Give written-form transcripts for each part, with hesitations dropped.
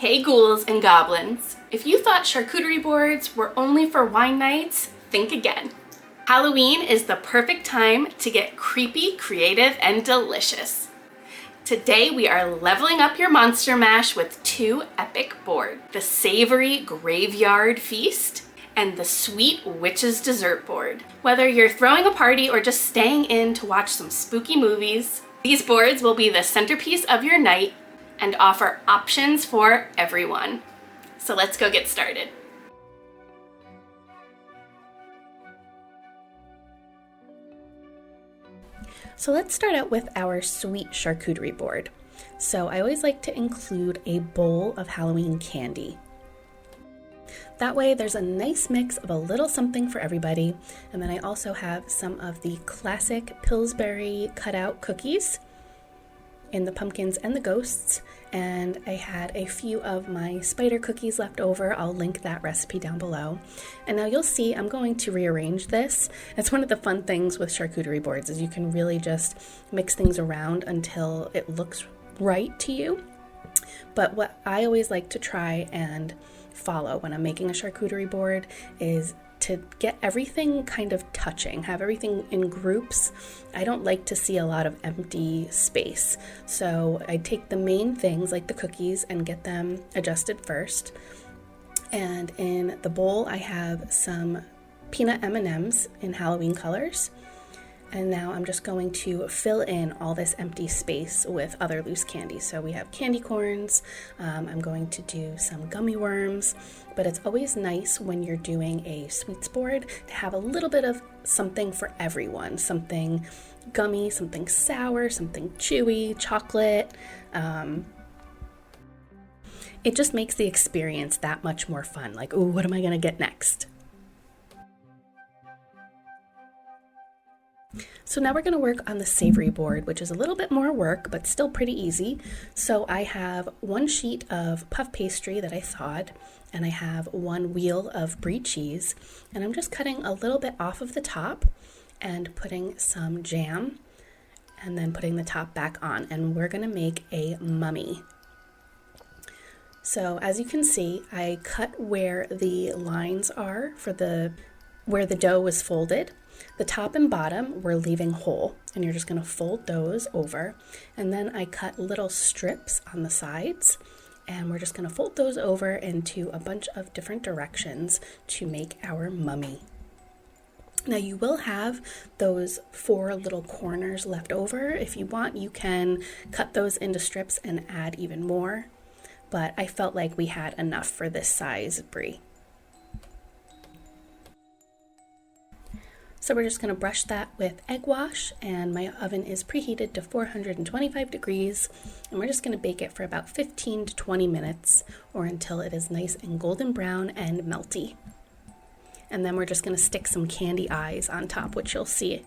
Hey ghouls and goblins, if you thought charcuterie boards were only for wine nights, think again. Halloween is the perfect time to get creepy, creative, and delicious. Today we are leveling up your monster mash with two epic boards, the Savory Graveyard Feast and the Sweet Witch's Dessert Board. Whether you're throwing a party or just staying in to watch some spooky movies, these boards will be the centerpiece of your night and offer options for everyone. So let's go get started. So let's start out with our sweet charcuterie board. So I always like to include a bowl of Halloween candy. That way there's a nice mix of a little something for everybody. And then I also have some of the classic Pillsbury cutout cookies in the pumpkins and the ghosts, and I had a few of my spider cookies left over. I'll link that recipe down below. And now you'll see I'm going to rearrange this. It's one of the fun things with charcuterie boards is you can really just mix things around until it looks right to you. But what I always like to try and follow when I'm making a charcuterie board is to get everything kind of touching, have everything in groups. I don't like to see a lot of empty space. So I take the main things like the cookies and get them adjusted first. And in the bowl, I have some peanut M&Ms in Halloween colors. And now I'm just going to fill in all this empty space with other loose candy. So we have candy corns, I'm going to do some gummy worms, but it's always nice when you're doing a sweets board to have a little bit of something for everyone. Something gummy, something sour, something chewy, chocolate. It just makes the experience that much more fun. Like, ooh, what am I gonna get next? So now we're going to work on the savory board, which is a little bit more work, but still pretty easy. So I have one sheet of puff pastry that I thawed, and I have one wheel of brie cheese, and I'm just cutting a little bit off of the top and putting some jam, and then putting the top back on, and we're going to make a mummy. So as you can see, I cut where the lines are for where the dough was folded. The top and bottom we're leaving whole, and you're just going to fold those over, and then I cut little strips on the sides, and we're just going to fold those over into a bunch of different directions to make our mummy. Now you will have those 4 little corners left over. If you want, you can cut those into strips and add even more, but I felt like we had enough for this size brie. So we're just going to brush that with egg wash, and my oven is preheated to 425 degrees, and we're just going to bake it for about 15 to 20 minutes or until it is nice and golden brown and melty. And then we're just going to stick some candy eyes on top, which you'll see.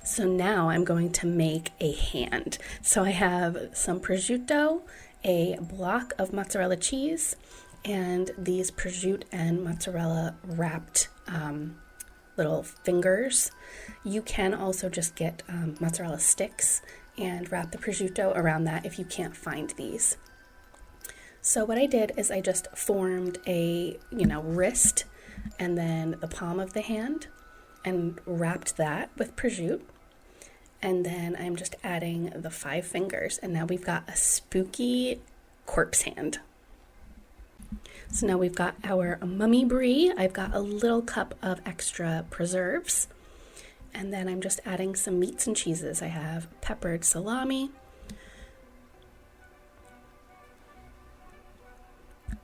So now I'm going to make a hand. So I have some prosciutto, a block of mozzarella cheese, and these prosciutto and mozzarella wrapped little fingers. You can also just get mozzarella sticks and wrap the prosciutto around that if you can't find these. So what I did is I just formed a wrist and then the palm of the hand and wrapped that with prosciutto. And then I'm just adding the 5 fingers, and now we've got a spooky corpse hand. So now we've got our mummy brie. I've got a little cup of extra preserves. And then I'm just adding some meats and cheeses. I have peppered salami,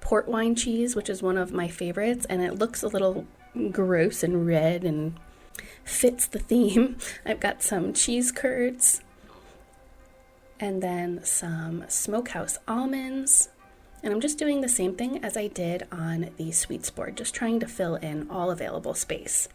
port wine cheese, which is one of my favorites, and it looks a little gross and red and fits the theme. I've got some cheese curds, and then some smokehouse almonds. And I'm just doing the same thing as I did on the sweets board, just trying to fill in all available space.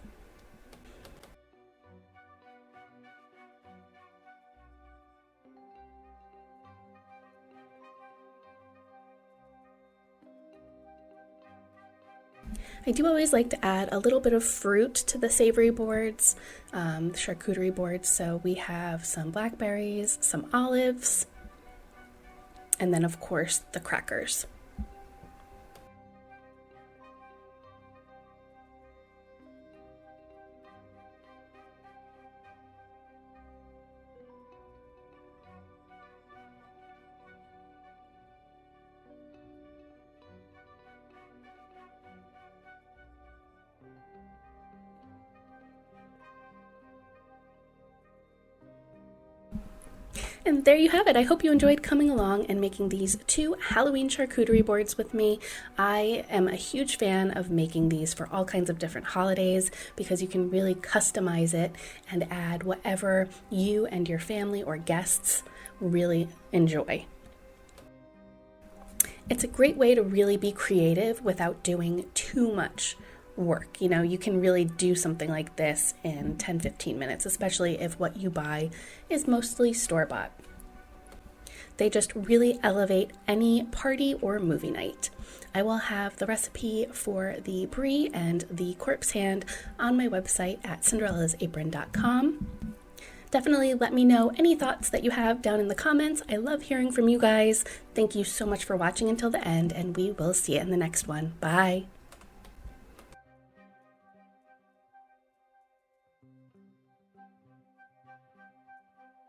I do always like to add a little bit of fruit to the savory boards, the charcuterie boards. So we have some blackberries, some olives, and then of course the crackers. And there you have it. I hope you enjoyed coming along and making these 2 Halloween charcuterie boards with me. I am a huge fan of making these for all kinds of different holidays because you can really customize it and add whatever you and your family or guests really enjoy. It's a great way to really be creative without doing too much work. You know, you can really do something like this in 10-15 minutes, especially if what you buy is mostly store-bought. They just really elevate any party or movie night. I will have the recipe for the brie and the corpse hand on my website at cinderellasapron.com. Definitely let me know any thoughts that you have down in the comments. I love hearing from you guys. Thank you so much for watching until the end, and we will see you in the next one. Bye!